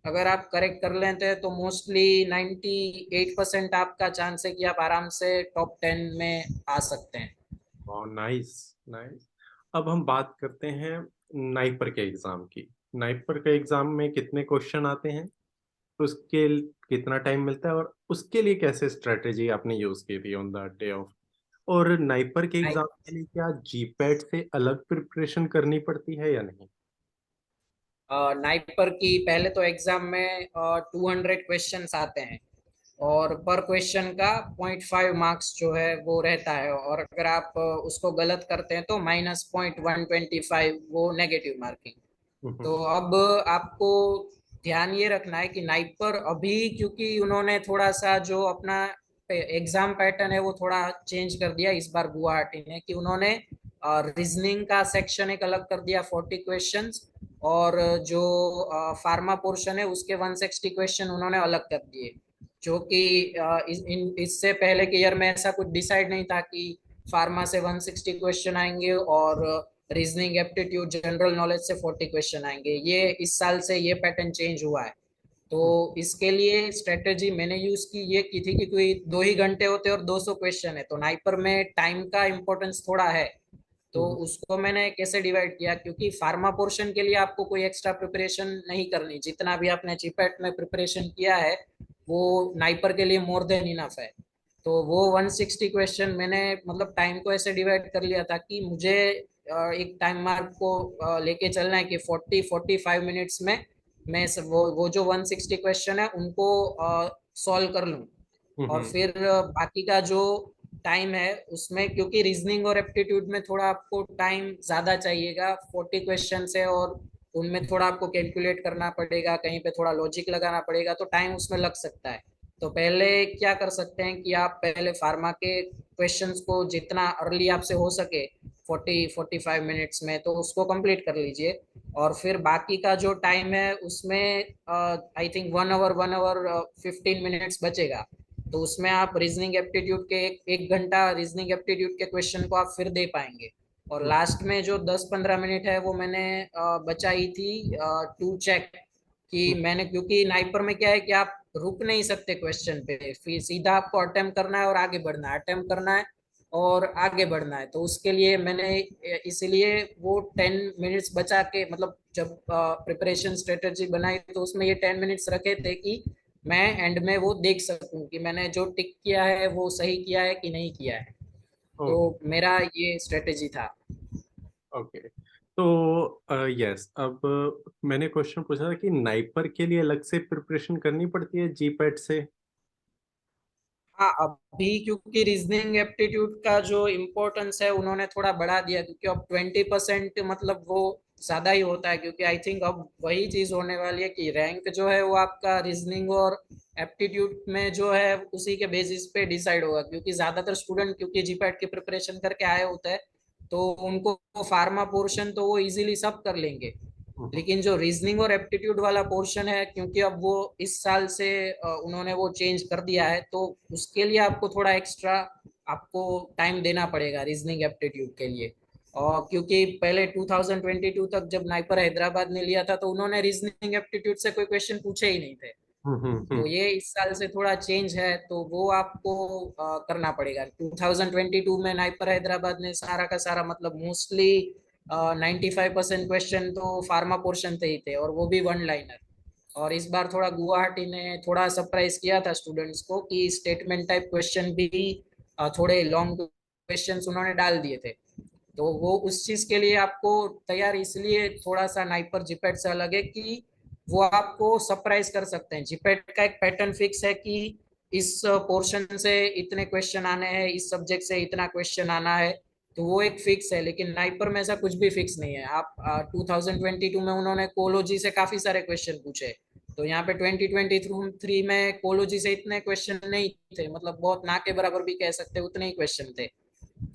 अगर आप करेक्ट कर लेते हैं तो मोस्टली 98% आपका चांस है कि आप आराम से टॉप 10 में आ सकते हैं। Nice nice. अब हम बात करते हैं नाइपर के एग्जाम की। नाइपर के एग्जाम में कितने क्वेश्चन आते हैं, उसके कितना टाइम मिलता है, और उसके लिए कैसे स्ट्रेटेजी आपने यूज की थी ऑन द डे ऑफ। और नाइपर के एग्जाम के लिए क्या जीपैट से अलग प्रिपरेशन करनी पड़ती है या नहीं? नाइपर की पहले तो एग्जाम में 200 क्वेश्चंस आते हैं और पर क्वेश्चन का 0.5 मार्क्स जो है वो रहता है, और अगर आप उसको गलत करते हैं तो -0.125 वो नेगेटिव मार्किंग। हम्म। तो अब आपको ध्यान ये रखना है कि नाइपर अभी क्योंकि उन्होंने थोड़ा सा जो अपना एग्जाम पैटर्न है वो थोड़ा चेंज कर दिया इस बार गुवाहाटी ने, कि उन्होंने रीजनिंग का सेक्शन एक अलग कर दिया 40 क्वेश्चंस, और जो फार्मा पोर्शन है उसके 160 क्वेश्चन उन्होंने अलग कर दिए। जो कि इससे पहले के ईयर में ऐसा कुछ डिसाइड नहीं था कि फार्मा से 160 क्वेश्चन आएंगे और रीजनिंग एप्टीट्यूड जनरल नॉलेज से 40 क्वेश्चन आएंगे। ये इस साल से ये पैटर्न चेंज हुआ है। तो इसके लिए स्ट्रेटेजी मैंने यूज की ये की थी कि कोई 2 ही घंटे होते और 200 क्वेश्चन है, तो नाइपर में टाइम का इम्पोर्टेंस थोड़ा है। तो हम्म। उसको मैंने कैसे डिवाइड किया, क्योंकि फार्मा पोर्शन के लिए आपको कोई एक्स्ट्रा प्रिपरेशन नहीं करनी, जितना भी आपने जीपैट में प्रिपरेशन किया है वो नाइपर के लिए मोर देन इनफ है। तो वो 160 क्वेश्चन मैंने मतलब टाइम को ऐसे डिवाइड कर लिया था कि मुझे एक टाइम मार्क को लेके चलना है कि 40-45 मिनट्स में मैं वो जो 160 क्वेश्चन है उनको सॉल्व कर लूँ। और हम्म। फिर बाकी का जो टाइम है उसमें, क्योंकि रीजनिंग और एप्टीट्यूड में थोड़ा आपको टाइम ज्यादा चाहिएगा, 40 क्वेश्चन है और उनमें थोड़ा आपको कैलकुलेट करना पड़ेगा, कहीं पे थोड़ा लॉजिक लगाना पड़ेगा, तो टाइम उसमें लग सकता है। तो पहले क्या कर सकते हैं कि आप पहले फार्मा के क्वेश्चंस को जितना अर्ली आपसे हो सके 40-45 मिनट्स में तो उसको कंप्लीट कर लीजिए। और फिर बाकी का जो टाइम है उसमें आई थिंक 1 आवर 15 मिनट्स बचेगा, तो उसमें आप रीजनिंग एप्टीट्यूड के एक घंटा रीजनिंग एप्टीट्यूड के क्वेश्चन को आप फिर दे पाएंगे। और लास्ट में जो 10-15 मिनट है वो मैंने बचाई थी टू चेक कि मैंने, क्योंकि नाइपर में क्या है कि आप रुक नहीं सकते क्वेश्चन पे, फिर सीधा आपको अटेम्प्ट करना है और आगे बढ़ना है, अटेम्प्ट करना है और आगे बढ़ना है। तो उसके लिए मैंने इसीलिए वो 10 मिनट्स बचा के, मतलब जब प्रिपरेशन स्ट्रेटेजी बनाई तो उसमें ये 10 मिनट्स रखे थे कि मैं एंड में वो देख सकूं कि मैंने जो टिक किया है वो सही किया है कि नहीं किया है। तो ओके मेरा ये स्ट्रेटेजी था। ओके। तो यस, अब मैंने क्वेश्चन पूछा था कि नाइपर के लिए अलग से प्रिपरेशन करनी पड़ती है जीपैट से? हाँ, अभी क्योंकि रीजनिंग एप्टीट्यूड का जो इम्पोर्टेंस है उन्होंने थोड़ा बढ़ा दिया, क्योंकि अब 20% मतलब वो ज्यादा ही होता है, क्योंकि आई थिंक अब वही चीज होने वाली है कि रैंक जो है वो आपका रीजनिंग और एप्टीट्यूड में जो है उसी के बेसिस पे डिसाइड होगा, क्योंकि ज्यादातर स्टूडेंट क्योंकि जीपैट की प्रिपरेशन करके आए होते हैं, तो उनको फार्मा पोर्शन तो वो इजीली सब कर लेंगे। हम्म। लेकिन जो रीजनिंग और एप्टीट्यूड वाला पोर्शन है, क्योंकि अब वो इस साल से उन्होंने वो चेंज कर दिया है, तो उसके लिए आपको थोड़ा एक्स्ट्रा आपको टाइम देना पड़ेगा रीजनिंग एप्टीट्यूड के लिए। और क्योंकि पहले 2022 तक जब नाइपर हैदराबाद ने लिया था, तो उन्होंने रीजनिंग एप्टीट्यूड से कोई क्वेश्चन पूछे ही नहीं थे। तो ये इस साल से थोड़ा चेंज है, तो वो आपको करना पड़ेगा। 2022 में नाइपर हैदराबाद ने सारा का सारा मतलब मोस्टली 95% क्वेश्चन तो फार्मा पोर्शन से ही थे, और वो भी वन लाइनर। और इस बार थोड़ा गुवाहाटी ने थोड़ा सरप्राइज किया था स्टूडेंट्स को कि स्टेटमेंट टाइप क्वेश्चन भी थोड़े लॉन्ग क्वेश्चंस उन्होंने डाल दिए थे। तो वो उस चीज के लिए आपको तैयार, इसलिए थोड़ा सा नाइपर जिपेट से अलग है कि वो आपको सरप्राइज कर सकते हैं। जिपेट का एक पैटर्न फिक्स है कि इस पोर्शन से इतने क्वेश्चन आने हैं, इस सब्जेक्ट से इतना क्वेश्चन आना है, तो वो एक फिक्स है। लेकिन नाइपर में ऐसा कुछ भी फिक्स नहीं है। आप 2022 में उन्होंने कोलोजी से काफी सारे क्वेश्चन पूछे, तो यहाँ पे 2023 में कोलोजी से इतने क्वेश्चन नहीं थे, मतलब बहुत ना के बराबर भी कह सकते हैं, उतने ही क्वेश्चन थे।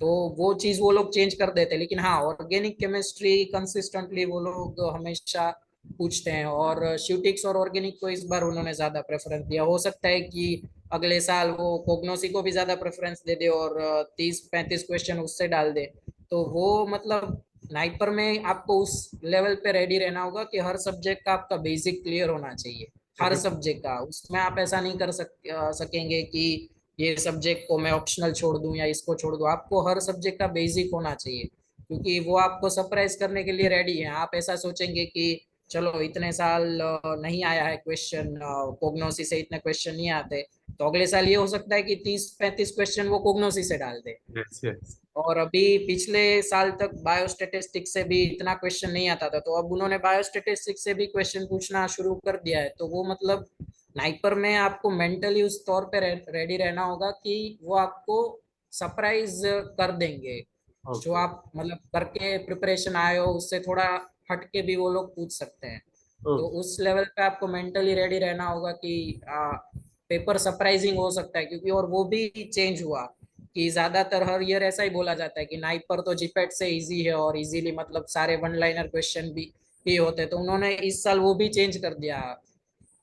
तो वो चीज वो लोग चेंज कर देते, लेकिन हाँ, ऑर्गेनिक केमिस्ट्री कंसिस्टेंटली वो लोग हमेशा पूछते हैं। और श्यूटिक्स और ऑर्गेनिक को इस बार उन्होंने ज्यादा प्रेफरेंस दिया। हो सकता है कि अगले साल वो कोग्नोसी को भी ज्यादा प्रेफरेंस दे दे और 30-35 क्वेश्चन उससे डाल दे। तो वो मतलब नाइपर में आपको उस लेवल पे रेडी रहना होगा कि हर सब्जेक्ट का आपका बेसिक क्लियर होना चाहिए। हर सब्जेक्ट का, उसमें आप ऐसा नहीं कर सकेंगे कि ये सब्जेक्ट को मैं ऑप्शनल छोड़ दूं या इसको छोड़ दूं। आपको हर सब्जेक्ट का बेसिक होना चाहिए, क्योंकि वो आपको सरप्राइज करने के लिए रेडी है। आप ऐसा सोचेंगे कि चलो इतने साल नहीं आया है क्वेश्चन, कोग्नोसी से इतने क्वेश्चन नहीं आते, तो अगले साल ये हो सकता है कि 30-35 क्वेश्चन वो कोग्नोसी से डाल दे। Yes yes. और अभी पिछले साल तक बायोस्टेटिस्टिक्स से भी इतना क्वेश्चन नहीं आता था, तो अब उन्होंने बायोस्टेटिस्टिक्स से भी क्वेश्चन पूछना शुरू कर दिया है। तो वो मतलब नाइपर में आपको मेंटली उस तौर पे रेडी रहना होगा कि वो आपको सरप्राइज कर देंगे। जो ओके आप मतलब करके प्रिपरेशन आए हो उससे थोड़ा हटके भी वो लोग पूछ सकते हैं। तो ओके। उस लेवल पे आपको मेंटली रेडी रहना होगा कि पेपर सरप्राइजिंग हो सकता है। क्योंकि और वो भी चेंज हुआ कि ज्यादातर हर ईयर ऐसा ही बोला जाता है कि नाइपर तो जीपेट से इजी है, और इजीली मतलब सारे वन लाइनर क्वेश्चन भी होते हैं। तो उन्होंने इस साल वो भी चेंज कर दिया,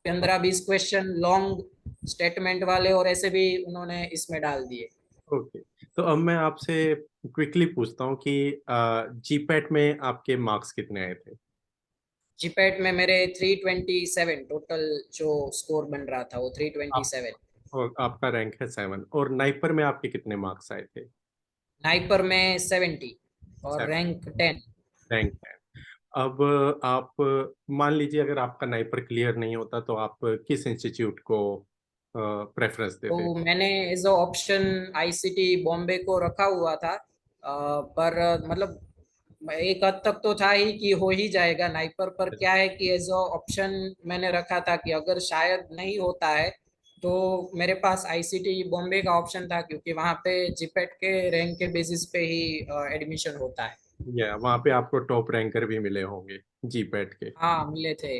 15-20 क्वेश्चन लॉन्ग स्टेटमेंट वाले और ऐसे भी उन्होंने इसमें डाल दिए। ओके, तो अब मैं आपसे क्विकली पूछता हूँ कि जीपैट में आपके मार्क्स कितने आए थे? जीपेट में मेरे 327 टोटल जो स्कोर बन रहा था वो आप 327। और आपका रैंक है 7, और नाइपर में आपके कितने मार्क्स आए थे? नाइपर में 70 और 7, रैंक 10। रैंक 10। अब आप मान लीजिए अगर आपका नाइपर क्लियर नहीं होता तो आप किस इंस्टीट्यूट को प्रेफरेंस देते? तो मैंने as a option ICT Bombay को रखा हुआ था, पर मतलब एक हद तक तो था ही कि हो ही जाएगा नाइपर। पर क्या है कि एज अ ऑप्शन मैंने रखा था कि अगर शायद नहीं होता है तो मेरे पास आईसीटी बॉम्बे का ऑप्शन था, क्योंकि वहाँ पे जीपेट के रैंक के बेसिस पे ही एडमिशन होता है। या वहाँ पे आपको टॉप रैंकर भी मिले होंगे जीपैट के। हाँ, मिले थे।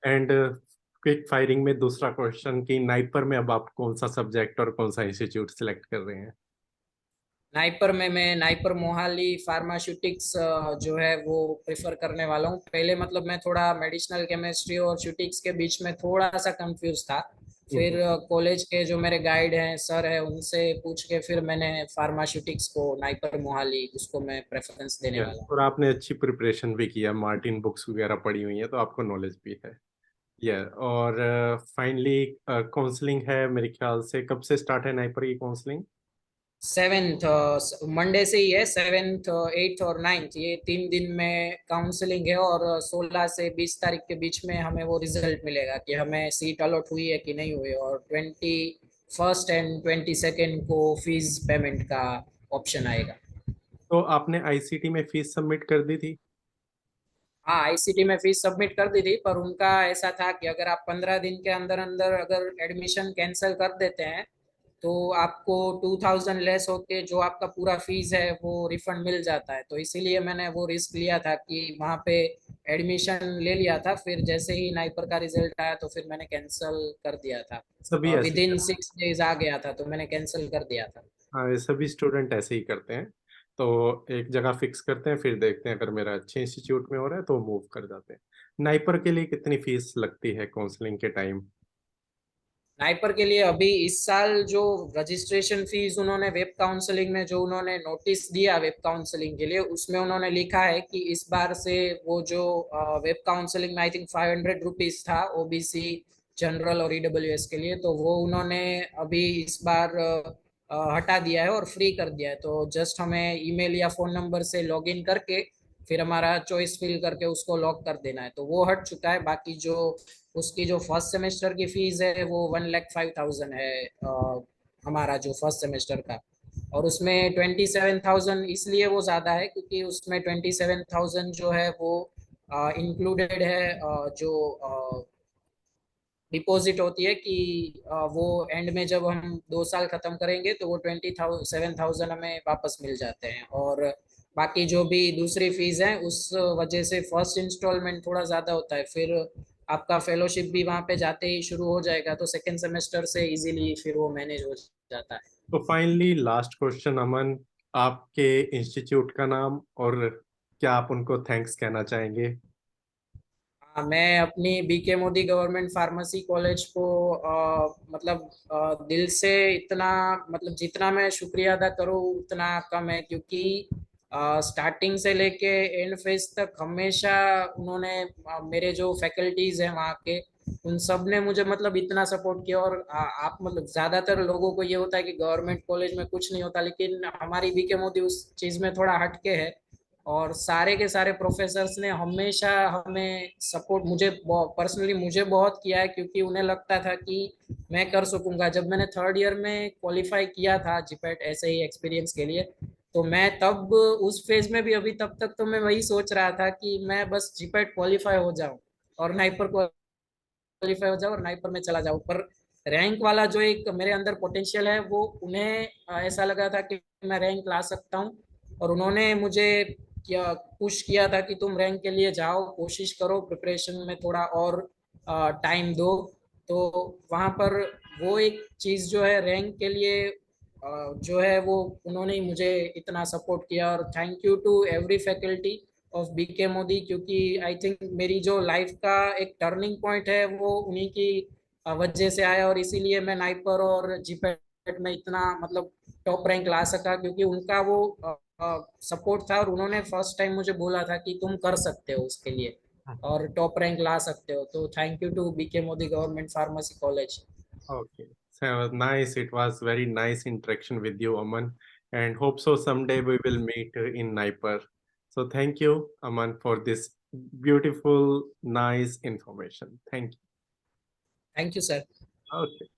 एंड क्विक फायरिंग में दूसरा क्वेश्चन कि नाइपर में अब आप कौन सा सब्जेक्ट और कौन सा इंस्टीट्यूट सिलेक्ट कर रहे हैं? नाइपर में मैं नाइपर मोहाली फार्मास्यूटिक्स जो है वो प्रेफर करने वाला हूँ। पहले मतलब मैं थोड़ा मेडिसिनल केमिस्ट्री और शूटिक्स के बीच में थोड़ा सा कंफ्यूज था। फिर कॉलेज के जो मेरे गाइड हैं, सर है, उनसे पूछ के फिर मैंने फार्मास्यूटिक्स को नाइपर मोहाली उसको मैं प्रेफरेंस देने यस, वाला हूँ। और आपने अच्छी प्रिपरेशन भी किया, मार्टिन बुक्स वगैरह पढ़ी हुई है तो आपको नॉलेज भी है। या और फाइनली काउंसलिंग है मेरे ख्याल से, कब से स्टार्ट है नाइपर की काउंसलिंग? 7th मंडे से ही है। 7th 8th और 9th ये 3 दिन में काउंसलिंग है, और 16 से 20 तारीख के बीच में हमें वो रिजल्ट मिलेगा कि हमें सीट अलॉट हुई है कि नहीं हुई। और 21st एंड 22nd को फीस पेमेंट का ऑप्शन आएगा। तो आपने आईसीटी में फीस सबमिट कर दी थी? हाँ, आईसीटी में फीस सबमिट कर दी थी, पर उनका ऐसा था कि अगर आप 15 दिन के अंदर अंदर अगर एडमिशन कैंसिल कर देते हैं तो आपको 2000 लेस होके जो आपका पूरा फीस है वो रिफंड मिल जाता है। तो इसीलिए मैंने वो रिस्क लिया था कि वहाँ पे एडमिशन ले लिया था। फिर जैसे ही नाइपर का रिजल्ट आया तो फिर मैंने कैंसिल कर दिया सभी था, ऐसे विद ही इन करते 6 डेज आ गया था तो मैंने कैंसिल कर दिया था। हैं। हाँ, ये सभी स्टूडेंट ऐसे ही करते हैं। तो एक जगह फिक्स करते हैं, फिर देखते हैं अगर मेरा अच्छे इंस्टीट्यूट में हो रहा है तो मूव कर जाते हैं। नाइपर के लिए कितनी फीस लगती है काउंसलिंग के टाइम? नाइपर के लिए अभी इस साल जो रजिस्ट्रेशन फीस उन्होंने वेब काउंसलिंग में जो उन्होंने नोटिस दिया वेब काउंसलिंग के लिए, उसमें उन्होंने लिखा है कि इस बार से वो जो वेब काउंसलिंग में आई थिंक 500 रुपीज था ओबीसी जनरल और ईडब्ल्यूएस के लिए, तो वो उन्होंने अभी इस बार हटा दिया है और फ्री कर दिया है। तो जस्ट हमें ईमेल या फोन नंबर से लॉगिन करके फिर हमारा चॉइस फिल करके उसको लॉक कर देना है, तो वो हट चुका है। बाकी जो उसकी जो फर्स्ट सेमेस्टर की फीस है वो 1,05,000 है, हमारा जो फर्स्ट सेमेस्टर का। और उसमें 27,000 इसलिए वो ज़्यादा है क्योंकि उसमें 27,000 जो है वो इंक्लूडेड है, जो डिपॉजिट होती है कि वो एंड में जब हम 2 साल खत्म करेंगे तो वो 27,000 हमें वापस मिल जाते हैं। और बाकी जो भी दूसरी फीस है उस वजह से फर्स्ट इंस्टॉलमेंट थोड़ा ज़्यादा होता है। फिर आपका फेलोशिप भी वहाँ पे जाते ही शुरू हो जाएगा तो सेकेंड सेमेस्टर से इजीली फिर वो मैनेज हो जाता है। तो फाइनली लास्ट क्वेश्चन अमन, आपके इंस्टीट्यूट का नाम और क्या आप उनको थैंक्स कहना चाहेंगे? हाँ, मैं अपनी BK Modi government pharmacy college को मतलब दिल से इतना, मतलब जितना मैं शुक्रिया अदा करूँ उतना कम है, क्योंकि स्टार्टिंग से लेके एंड फेज तक हमेशा उन्होंने मेरे जो फैकल्टीज हैं वहाँ के उन सब ने मुझे मतलब इतना सपोर्ट किया। और आप मतलब ज्यादातर लोगों को ये होता है कि गवर्नमेंट कॉलेज में कुछ नहीं होता, लेकिन हमारी बीके मोदी उस चीज में थोड़ा हटके है। और सारे के सारे प्रोफेसर्स ने हमेशा हमें सपोर्ट, मुझे पर्सनली मुझे बहुत किया है, क्योंकि उन्हें लगता था कि मैं कर सकूंगा। जब मैंने थर्ड ईयर में क्वालिफाई किया था जीपैट ऐसे ही एक्सपीरियंस के लिए, तो मैं तब उस फेज में भी अभी तब तक तो मैं वही सोच रहा था कि मैं बस जीपैट क्वालिफाई हो जाऊं और नाइपर क्वालिफाई हो जाऊं और नाइपर में चला जाऊं। पर रैंक वाला जो एक मेरे अंदर पोटेंशियल है वो उन्हें ऐसा लगा था कि मैं रैंक ला सकता हूं। और उन्होंने मुझे क्या पुश किया था कि तुम रैंक के लिए जाओ, कोशिश करो, प्रिपरेशन में थोड़ा और टाइम दो। तो वहाँ पर वो एक चीज़ जो है रैंक के लिए जो है वो उन्होंने ही मुझे इतना सपोर्ट किया। और thank you to every faculty of BK Modi, क्योंकि आई थिंक मेरी जो लाइफ का एक टर्निंग पॉइंट है वो उन्हीं की वजह से आया। और इसीलिए मैं नाइपर और जीपैट में इतना मतलब टॉप रैंक ला सका, क्योंकि उनका वो सपोर्ट था और उन्होंने फर्स्ट टाइम मुझे बोला था कि तुम कर सकते हो उसके लिए और टॉप रैंक ला सकते हो। तो thank you to BK Modi government pharmacy college. Okay, so nice. It was very nice interaction with you, Aman, and hope so someday we will meet in Naipur. So thank you, Aman, for this beautiful, nice information. Thank you. Thank you sir. Okay.